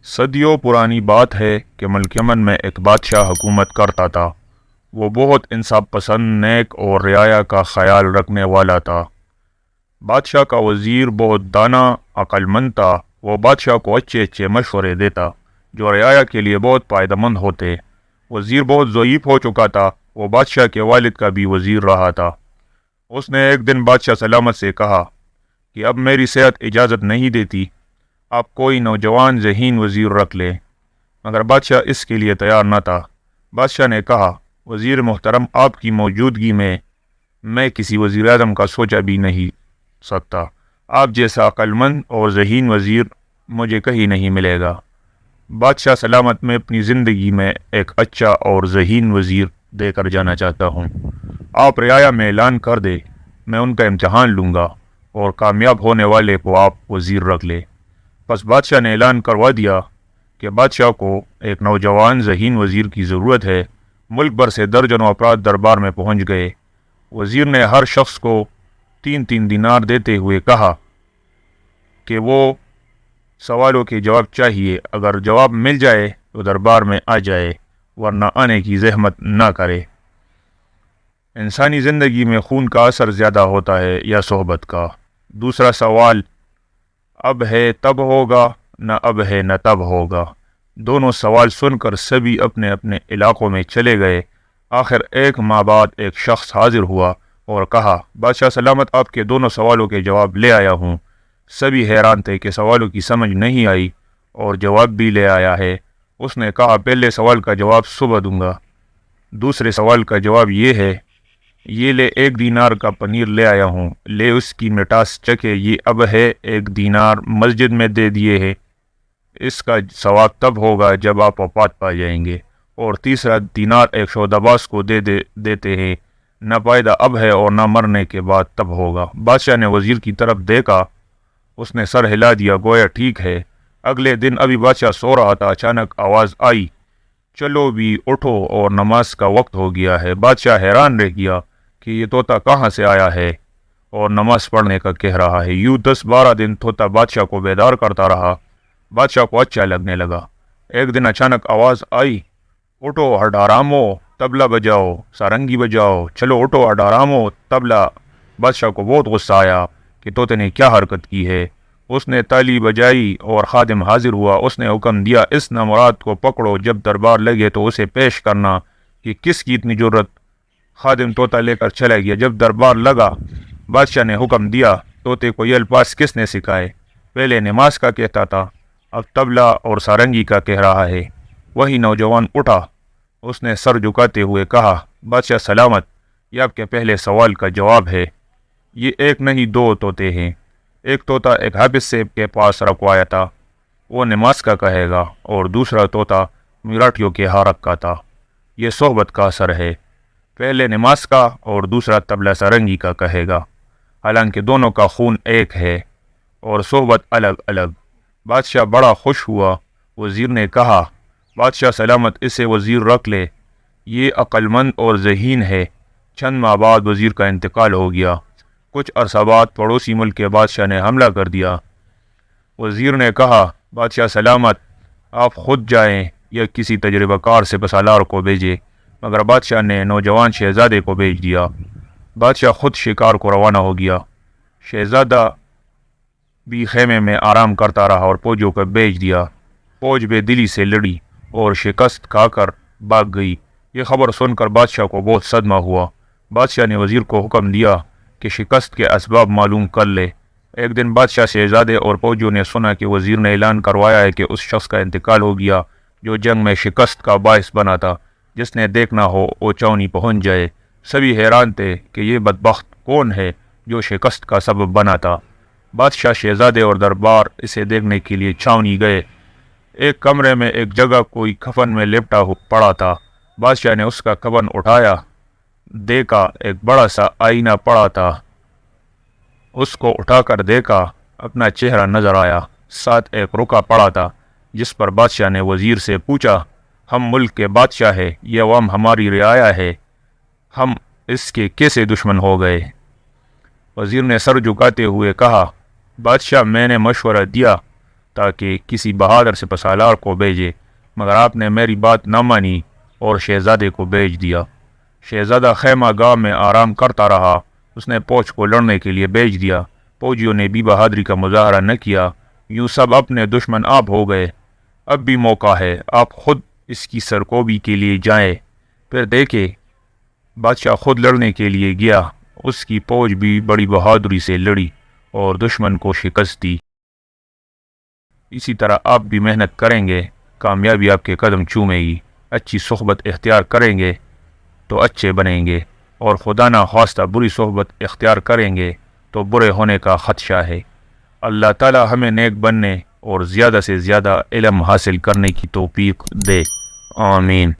صدیوں پرانی بات ہے کہ ملک یمن میں ایک بادشاہ حکومت کرتا تھا۔ وہ بہت انصاف پسند، نیک اور رعایا کا خیال رکھنے والا تھا۔ بادشاہ کا وزیر بہت دانا، عقل مند تھا۔ وہ بادشاہ کو اچھے اچھے مشورے دیتا جو رعایا کے لیے بہت فائدہ مند ہوتے۔ وزیر بہت ضعیف ہو چکا تھا۔ وہ بادشاہ کے والد کا بھی وزیر رہا تھا۔ اس نے ایک دن بادشاہ سلامت سے کہا کہ اب میری صحت اجازت نہیں دیتی، آپ کوئی نوجوان ذہین وزیر رکھ لیں، مگر بادشاہ اس کے لیے تیار نہ تھا۔ بادشاہ نے کہا، وزیر محترم، آپ کی موجودگی میں کسی وزیر اعظم کا سوچا بھی نہیں سکتا۔ آپ جیسا عقل مند اور ذہین وزیر مجھے کہیں نہیں ملے گا۔ بادشاہ سلامت میں اپنی زندگی میں ایک اچھا اور ذہین وزیر دے کر جانا چاہتا ہوں۔ آپ رعایا میں اعلان کر دے، میں ان کا امتحان لوں گا اور کامیاب ہونے والے کو آپ وزیر رکھ لے۔ پس بادشاہ نے اعلان کروا دیا کہ بادشاہ کو ایک نوجوان ذہین وزیر کی ضرورت ہے۔ ملک بھر سے درجنوں افراد دربار میں پہنچ گئے۔ وزیر نے ہر شخص کو 3 دینار دیتے ہوئے کہا کہ وہ سوالوں کے جواب چاہیے، اگر جواب مل جائے تو دربار میں آ جائے، ورنہ آنے کی زحمت نہ کرے۔ انسانی زندگی میں خون کا اثر زیادہ ہوتا ہے یا صحبت کا؟ دوسرا سوال، اب ہے تب ہوگا، نہ اب ہے نہ تب ہوگا۔ دونوں سوال سن کر سبھی اپنے اپنے علاقوں میں چلے گئے۔ آخر 1 ماہ بعد ایک شخص حاضر ہوا اور کہا، بادشاہ سلامت، آپ کے دونوں سوالوں کے جواب لے آیا ہوں۔ سبھی حیران تھے کہ سوالوں کی سمجھ نہیں آئی اور جواب بھی لے آیا ہے۔ اس نے کہا، پہلے سوال کا جواب صبح دوں گا۔ دوسرے سوال کا جواب یہ ہے، یہ لے 1 دینار کا پنیر لے آیا ہوں، لے اس کی مٹاس چکھے، یہ اب ہے 1 دینار مسجد میں دے دیے ہے، اس کا ثواب تب ہوگا جب آپ وفات پا جائیں گے۔ اور تیسرا دینار ایک سوداباز کو دیتے ہیں، نہ فائدہ اب ہے اور نہ مرنے کے بعد تب ہوگا۔ بادشاہ نے وزیر کی طرف دیکھا، اس نے سر ہلا دیا گویا ٹھیک ہے۔ اگلے دن ابھی بادشاہ سو رہا تھا، اچانک آواز آئی، چلو بھی اٹھو اور نماز کا وقت ہو گیا ہے۔ بادشاہ حیران رہ گیا کہ یہ طوطا کہاں سے آیا ہے اور نماز پڑھنے کا کہہ رہا ہے۔ یوں 10-12 دن طوطا بادشاہ کو بیدار کرتا رہا۔ بادشاہ کو اچھا لگنے لگا۔ ایک دن اچانک آواز آئی، اٹھو ہڈارامو، طبلہ بجاؤ، سارنگی بجاؤ، چلو اٹھو ہڈارامو، طبلہ۔ بادشاہ کو بہت غصہ آیا کہ طوطے نے کیا حرکت کی ہے۔ اس نے تالی بجائی اور خادم حاضر ہوا۔ اس نے حکم دیا، اس نامراد کو پکڑو، جب دربار لگے تو اسے پیش کرنا کہ کس کی اتنی جرت۔ خادم طوطا لے کر چلا گیا۔ جب دربار لگا، بادشاہ نے حکم دیا، طوطے کو یہ الفاظ کس نے سکھائے؟ پہلے نماز کا کہتا تھا، اب طبلہ اور سارنگی کا کہہ رہا ہے۔ وہی نوجوان اٹھا۔ اس نے سر جھکاتے ہوئے کہا، بادشاہ سلامت، یہ آپ کے پہلے سوال کا جواب ہے۔ یہ ایک نہیں 2 طوطے ہیں۔ ایک طوطا ایک حافظ صاحب کے پاس رکھوایا تھا، وہ نماز کا کہے گا، اور دوسرا طوطا مراٹھیوں کے حرک کا تھا۔ یہ صحبت کا اثر ہے، پہلے نماز کا اور دوسرا طبلہ سارنگی کا کہے گا، حالانکہ دونوں کا خون ایک ہے اور صحبت الگ الگ۔ بادشاہ بڑا خوش ہوا۔ وزیر نے کہا، بادشاہ سلامت، اسے وزیر رکھ لے، یہ عقل مند اور ذہین ہے۔ چند ماہ بعد وزیر کا انتقال ہو گیا۔ کچھ عرصہ بعد پڑوسی ملک کے بادشاہ نے حملہ کر دیا۔ وزیر نے کہا، بادشاہ سلامت، آپ خود جائیں یا کسی تجربہ کار سے سالار کو بھیجیں، مگر بادشاہ نے نوجوان شہزادے کو بھیج دیا۔ بادشاہ خود شکار کو روانہ ہو گیا۔ شہزادہ بھی خیمے میں آرام کرتا رہا اور فوجوں کو بھیج دیا۔ فوج بے دلی سے لڑی اور شکست کھا کر بھاگ گئی۔ یہ خبر سن کر بادشاہ کو بہت صدمہ ہوا۔ بادشاہ نے وزیر کو حکم دیا کہ شکست کے اسباب معلوم کر لے۔ ایک دن بادشاہ، شہزادے اور فوجیوں نے سنا کہ وزیر نے اعلان کروایا ہے کہ اس شخص کا انتقال ہو گیا جو جنگ میں شکست کا باعث بنا تھا۔ جس نے دیکھنا ہو وہ چھاؤنی پہنچ جائے۔ سبھی حیران تھے کہ یہ بدبخت کون ہے جو شکست کا سبب بنا تھا۔ بادشاہ، شہزادے اور دربار اسے دیکھنے کے لیے چھاؤنی گئے۔ ایک کمرے میں ایک جگہ کوئی کفن میں لپٹا پڑا تھا۔ بادشاہ نے اس کا کفن اٹھایا، دیکھا ایک بڑا سا آئینہ پڑا تھا۔ اس کو اٹھا کر دیکھا، اپنا چہرہ نظر آیا۔ ساتھ ایک رکا پڑا تھا جس پر بادشاہ نے وزیر سے پوچھا، ہم ملک کے بادشاہ ہے، یہ عوام ہماری رعایا ہے، ہم اس کے کیسے دشمن ہو گئے؟ وزیر نے سر جھکاتے ہوئے کہا، بادشاہ، میں نے مشورہ دیا تاکہ کسی بہادر سے پسالار کو بھیجے، مگر آپ نے میری بات نہ مانی اور شہزادے کو بھیج دیا۔ شہزادہ خیمہ گاہ میں آرام کرتا رہا۔ اس نے فوج کو لڑنے کے لیے بھیج دیا۔ فوجیوں نے بھی بہادری کا مظاہرہ نہ کیا، یوں سب اپنے دشمن آپ ہو گئے۔ اب بھی موقع ہے، آپ خود اس کی سرکوبی کے لیے جائیں۔ پھر دیکھے، بادشاہ خود لڑنے کے لیے گیا۔ اس کی فوج بھی بڑی بہادری سے لڑی اور دشمن کو شکست دی۔ اسی طرح آپ بھی محنت کریں گے، کامیابی آپ کے قدم چومے گی۔ اچھی صحبت اختیار کریں گے تو اچھے بنیں گے، اور خدا نہ خواستہ بری صحبت اختیار کریں گے تو برے ہونے کا خدشہ ہے۔ اللہ تعالی ہمیں نیک بننے اور زیادہ سے زیادہ علم حاصل کرنے کی توفیق دے، آمین۔